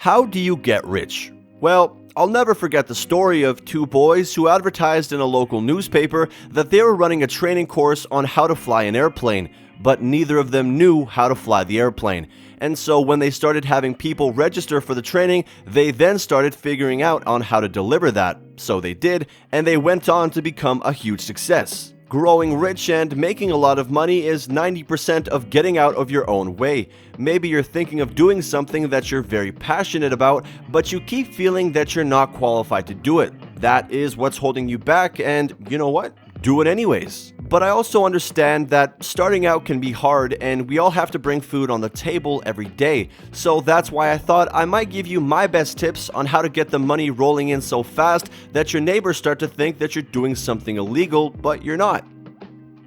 How do you get rich? Well, I'll never forget the story of two boys who advertised in a local newspaper that they were running a training course on how to fly an airplane, but neither of them knew how to fly the airplane. And so when they started having people register for the training, they then started figuring out on how to deliver that. So they did, and they went on to become a huge success. Growing rich and making a lot of money is 90% of getting out of your own way. Maybe you're thinking of doing something that you're very passionate about, but you keep feeling that you're not qualified to do it. That is what's holding you back, and you know what? Do it anyways. But I also understand that starting out can be hard and we all have to bring food on the table every day. So that's why I thought I might give you my best tips on how to get the money rolling in so fast that your neighbors start to think that you're doing something illegal, but you're not.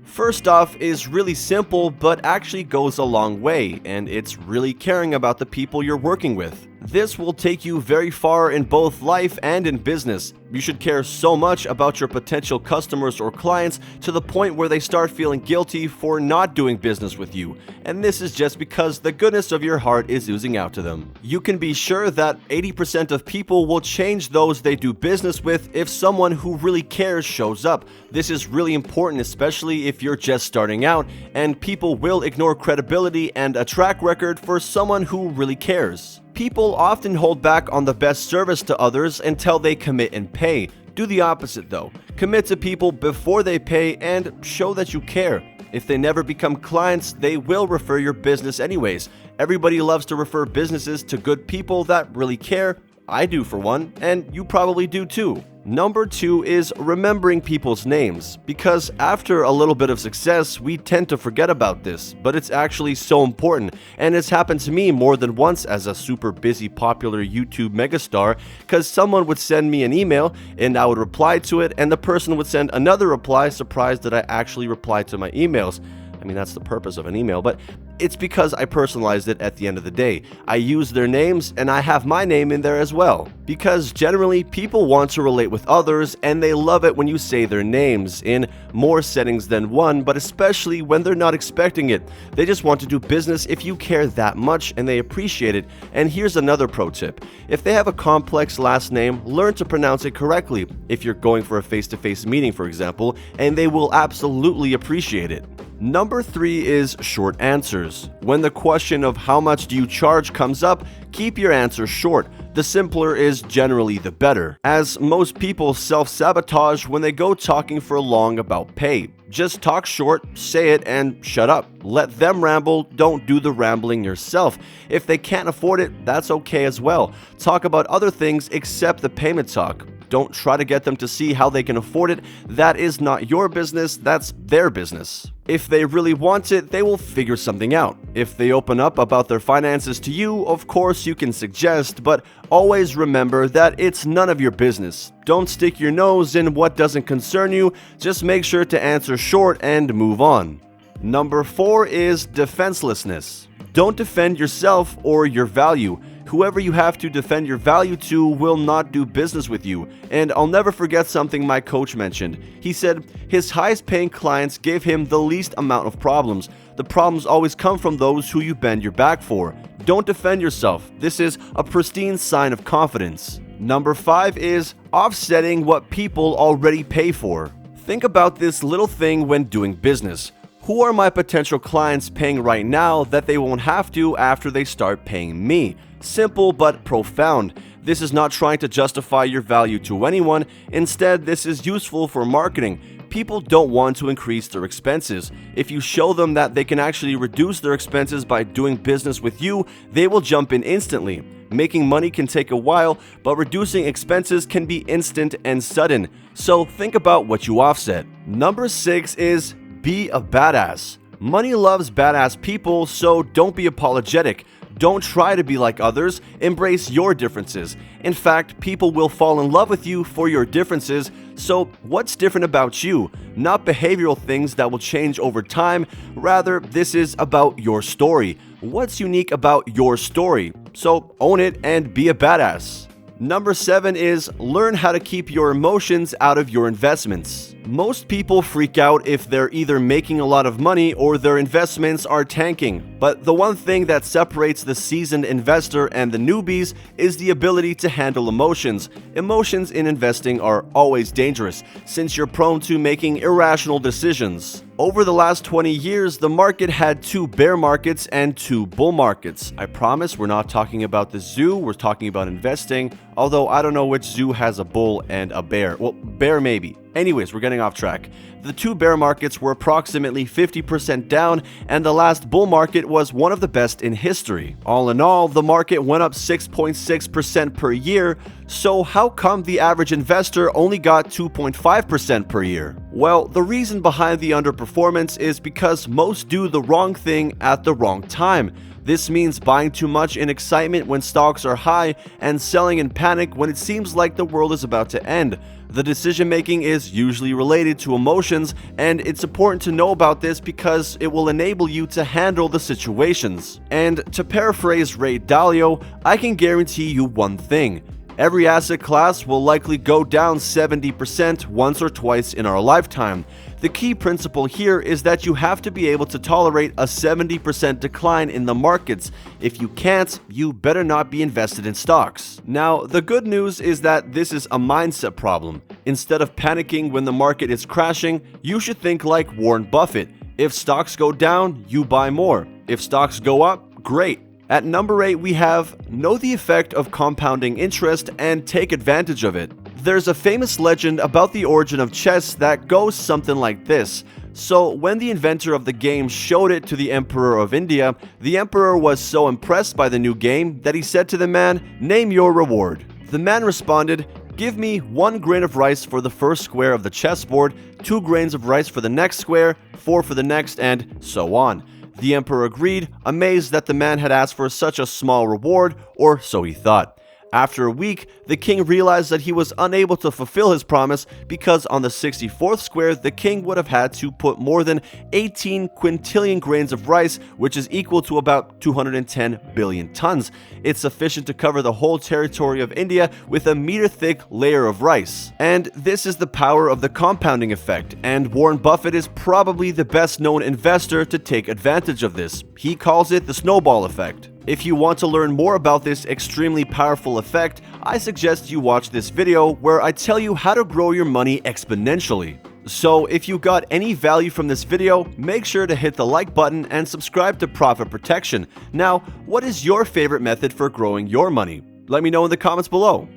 First off is really simple but actually goes a long way, and it's really caring about the people you're working with. This will take you very far in both life and in business. You should care so much about your potential customers or clients to the point where they start feeling guilty for not doing business with you. And this is just because the goodness of your heart is oozing out to them. You can be sure that 80% of people will change those they do business with if someone who really cares shows up. This is really important, especially if you're just starting out, and people will ignore credibility and a track record for someone who really cares. People often hold back on the best service to others until they commit and pay. Do the opposite though. Commit to people before they pay and show that you care. If they never become clients, they will refer your business anyways. Everybody loves to refer businesses to good people that really care. I do for one, and you probably do too. Number 2 is remembering people's names, because after a little bit of success, we tend to forget about this, but it's actually so important, and it's happened to me more than once as a super busy popular YouTube megastar, because someone would send me an email, and I would reply to it, and the person would send another reply, surprised that I actually replied to my emails. I mean, that's the purpose of an email, but it's because I personalized it at the end of the day. I use their names and I have my name in there as well. Because generally, people want to relate with others and they love it when you say their names in more settings than one, but especially when they're not expecting it. They just want to do business if you care that much and they appreciate it. And here's another pro tip. If they have a complex last name, learn to pronounce it correctly if you're going for a face-to-face meeting, for example, and they will absolutely appreciate it. Number 3 is short answers. When the question of how much do you charge comes up, keep your answer short. The simpler is generally the better, as most people self-sabotage when they go talking for long about pay. Just talk short, say it, and shut up. Let them ramble, don't do the rambling yourself. If they can't afford it, that's okay as well. Talk about other things except the payment talk. Don't try to get them to see how they can afford it. That is not your business, that's their business. If they really want it, they will figure something out. If they open up about their finances to you, of course you can suggest, but always remember that it's none of your business. Don't stick your nose in what doesn't concern you, just make sure to answer short and move on. Number 4 is defenselessness. Don't defend yourself or your value. Whoever you have to defend your value to will not do business with you. And I'll never forget something my coach mentioned. He said his highest paying clients gave him the least amount of problems. The problems always come from those who you bend your back for. Don't defend yourself. This is a pristine sign of confidence. Number 5 is offsetting what people already pay for. Think about this little thing when doing business. Who are my potential clients paying right now that they won't have to after they start paying me? Simple but profound. This is not trying to justify your value to anyone. Instead, this is useful for marketing. People don't want to increase their expenses. If you show them that they can actually reduce their expenses by doing business with you, they will jump in instantly. Making money can take a while, but reducing expenses can be instant and sudden. So think about what you offset. Number 6 is be a badass. Money loves badass people, so don't be apologetic. Don't try to be like others, embrace your differences. In fact, people will fall in love with you for your differences, so what's different about you? Not behavioral things that will change over time, rather this is about your story. What's unique about your story? So own it and be a badass. Number 7 is learn how to keep your emotions out of your investments. Most people freak out if they're either making a lot of money or their investments are tanking. But the one thing that separates the seasoned investor and the newbies is the ability to handle emotions. Emotions in investing are always dangerous, since you're prone to making irrational decisions. Over the last 20 years, the market had 2 bear markets and 2 bull markets. I promise we're not talking about the zoo, we're talking about investing, although I don't know which zoo has a bull and a bear. Well, bear maybe. Anyways, we're getting off track. The 2 bear markets were approximately 50% down, and the last bull market was one of the best in history. All in all, the market went up 6.6% per year, so how come the average investor only got 2.5% per year? Well, the reason behind the underperformance is because most do the wrong thing at the wrong time. This means buying too much in excitement when stocks are high and selling in panic when it seems like the world is about to end. The decision making is usually related to emotions, and it's important to know about this because it will enable you to handle the situations. And to paraphrase Ray Dalio, I can guarantee you one thing. Every asset class will likely go down 70% once or twice in our lifetime. The key principle here is that you have to be able to tolerate a 70% decline in the markets. If you can't, you better not be invested in stocks. Now, the good news is that this is a mindset problem. Instead of panicking when the market is crashing, you should think like Warren Buffett. If stocks go down, you buy more. If stocks go up, great. At number 8, we have know the effect of compounding interest and take advantage of it. There's a famous legend about the origin of chess that goes something like this. So when the inventor of the game showed it to the Emperor of India, the Emperor was so impressed by the new game that he said to the man, "Name your reward." The man responded, "Give me 1 grain of rice for the first square of the chessboard, 2 grains of rice for the next square, 4 for the next, and so on." The emperor agreed, amazed that the man had asked for such a small reward, or so he thought. After a week, the king realized that he was unable to fulfill his promise because on the 64th square, the king would have had to put more than 18 quintillion grains of rice, which is equal to about 210 billion tons. It's sufficient to cover the whole territory of India with a meter-thick layer of rice. And this is the power of the compounding effect, and Warren Buffett is probably the best-known investor to take advantage of this. He calls it the snowball effect. If you want to learn more about this extremely powerful effect, I suggest you watch this video where I tell you how to grow your money exponentially. So if you got any value from this video, make sure to hit the like button and subscribe to Profit Protection. Now, what is your favorite method for growing your money? Let me know in the comments below.